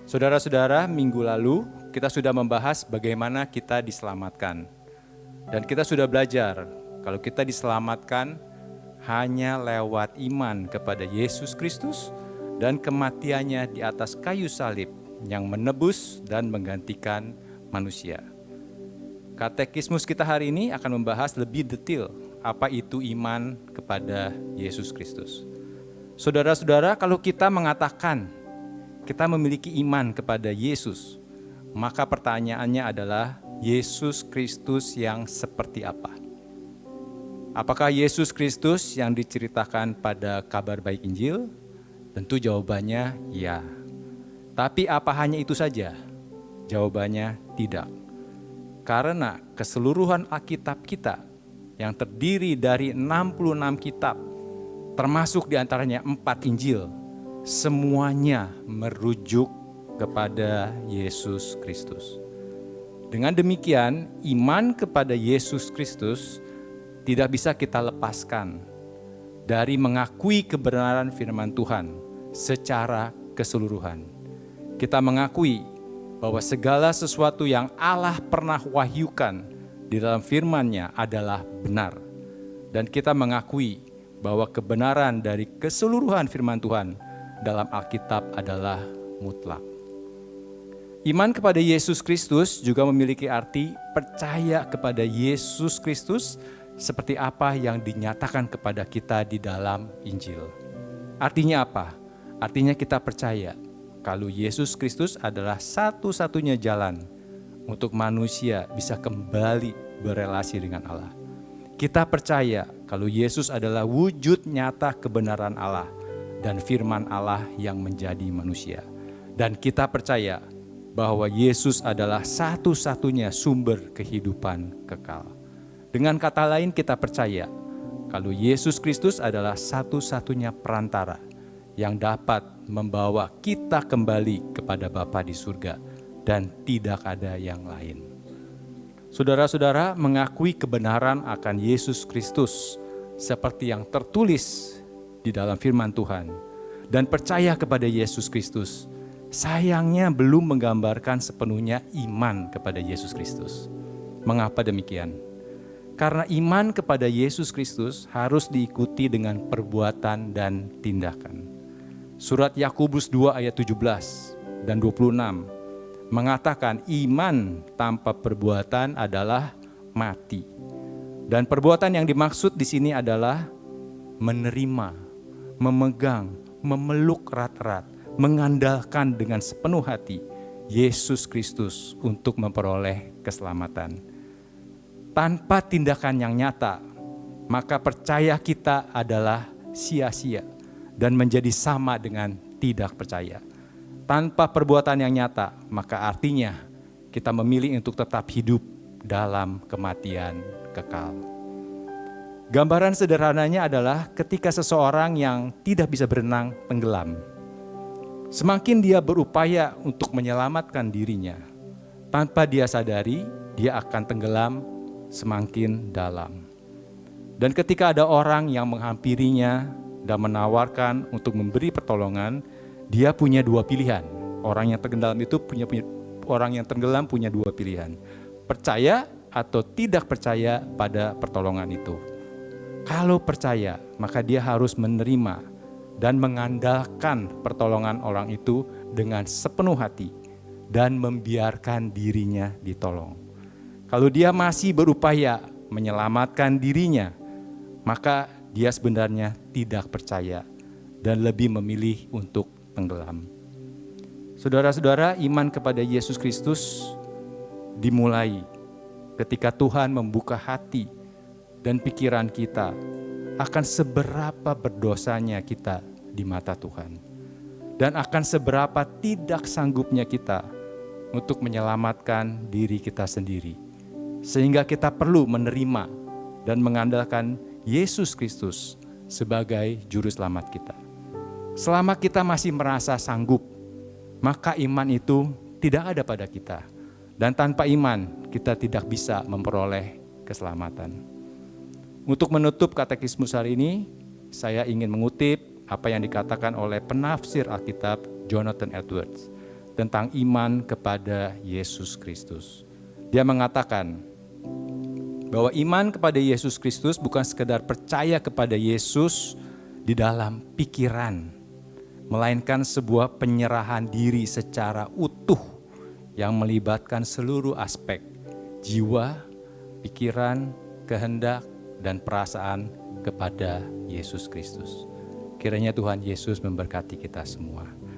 Saudara-saudara, minggu lalu kita sudah membahas bagaimana kita diselamatkan. Dan kita sudah belajar kalau kita diselamatkan hanya lewat iman kepada Yesus Kristus dan kematiannya di atas kayu salib yang menebus dan menggantikan manusia. Katekismus kita hari ini akan membahas lebih detail apa itu iman kepada Yesus Kristus. Saudara-saudara, kalau kita mengatakan kita memiliki iman kepada Yesus, maka pertanyaannya adalah Yesus Kristus yang seperti apa? Apakah Yesus Kristus yang diceritakan pada kabar baik Injil? Tentu jawabannya ya. Tapi apa hanya itu saja? Jawabannya tidak. Karena keseluruhan Alkitab kita yang terdiri dari 66 kitab, termasuk diantaranya 4 Injil, semuanya merujuk kepada Yesus Kristus. Dengan demikian, iman kepada Yesus Kristus tidak bisa kita lepaskan dari mengakui kebenaran firman Tuhan secara keseluruhan. Kita mengakui bahwa segala sesuatu yang Allah pernah wahyukan di dalam firman-Nya adalah benar. Dan kita mengakui bahwa kebenaran dari keseluruhan firman Tuhan dalam Alkitab adalah mutlak. Iman kepada Yesus Kristus juga memiliki arti percaya kepada Yesus Kristus seperti apa yang dinyatakan kepada kita di dalam Injil. Artinya apa? Artinya kita percaya kalau Yesus Kristus adalah satu-satunya jalan untuk manusia bisa kembali berelasi dengan Allah. Kita percaya kalau Yesus adalah wujud nyata kebenaran Allah dan firman Allah yang menjadi manusia. Dan kita percaya bahwa Yesus adalah satu-satunya sumber kehidupan kekal. Dengan kata lain, kita percaya kalau Yesus Kristus adalah satu-satunya perantara yang dapat membawa kita kembali kepada Bapa di surga dan tidak ada yang lain. Saudara-saudara, mengakui kebenaran akan Yesus Kristus seperti yang tertulis di dalam firman Tuhan dan percaya kepada Yesus Kristus, sayangnya belum menggambarkan sepenuhnya iman kepada Yesus Kristus. Mengapa demikian? Karena iman kepada Yesus Kristus harus diikuti dengan perbuatan dan tindakan. Surat Yakobus 2 ayat 17 dan 26 mengatakan iman tanpa perbuatan adalah mati. Dan perbuatan yang dimaksud di sini adalah menerima, memegang, memeluk erat-erat, mengandalkan dengan sepenuh hati Yesus Kristus untuk memperoleh keselamatan. Tanpa tindakan yang nyata, maka percaya kita adalah sia-sia dan menjadi sama dengan tidak percaya. Tanpa perbuatan yang nyata, maka artinya kita memilih untuk tetap hidup dalam kematian kekal. Gambaran sederhananya adalah ketika seseorang yang tidak bisa berenang tenggelam. Semakin dia berupaya untuk menyelamatkan dirinya, tanpa dia sadari, dia akan tenggelam semakin dalam. Dan ketika ada orang yang menghampirinya dan menawarkan untuk memberi pertolongan, dia punya dua pilihan. Orang yang tenggelam punya dua pilihan. Percaya atau tidak percaya pada pertolongan itu. Kalau percaya, maka dia harus menerima dan mengandalkan pertolongan orang itu dengan sepenuh hati dan membiarkan dirinya ditolong. Kalau dia masih berupaya menyelamatkan dirinya, maka dia sebenarnya tidak percaya dan lebih memilih untuk tenggelam. Saudara-saudara, iman kepada Yesus Kristus dimulai ketika Tuhan membuka hati dan pikiran kita akan seberapa berdosanya kita di mata Tuhan. Dan akan seberapa tidak sanggupnya kita untuk menyelamatkan diri kita sendiri. Sehingga kita perlu menerima dan mengandalkan Yesus Kristus sebagai juru selamat kita. Selama kita masih merasa sanggup, maka iman itu tidak ada pada kita. Dan tanpa iman, kita tidak bisa memperoleh keselamatan. Untuk menutup katekismus hari ini, saya ingin mengutip apa yang dikatakan oleh penafsir Alkitab Jonathan Edwards tentang iman kepada Yesus Kristus. Dia mengatakan bahwa iman kepada Yesus Kristus bukan sekedar percaya kepada Yesus di dalam pikiran, melainkan sebuah penyerahan diri secara utuh yang melibatkan seluruh aspek jiwa, pikiran, kehendak, dan perasaan kepada Yesus Kristus. Kiranya Tuhan Yesus memberkati kita semua.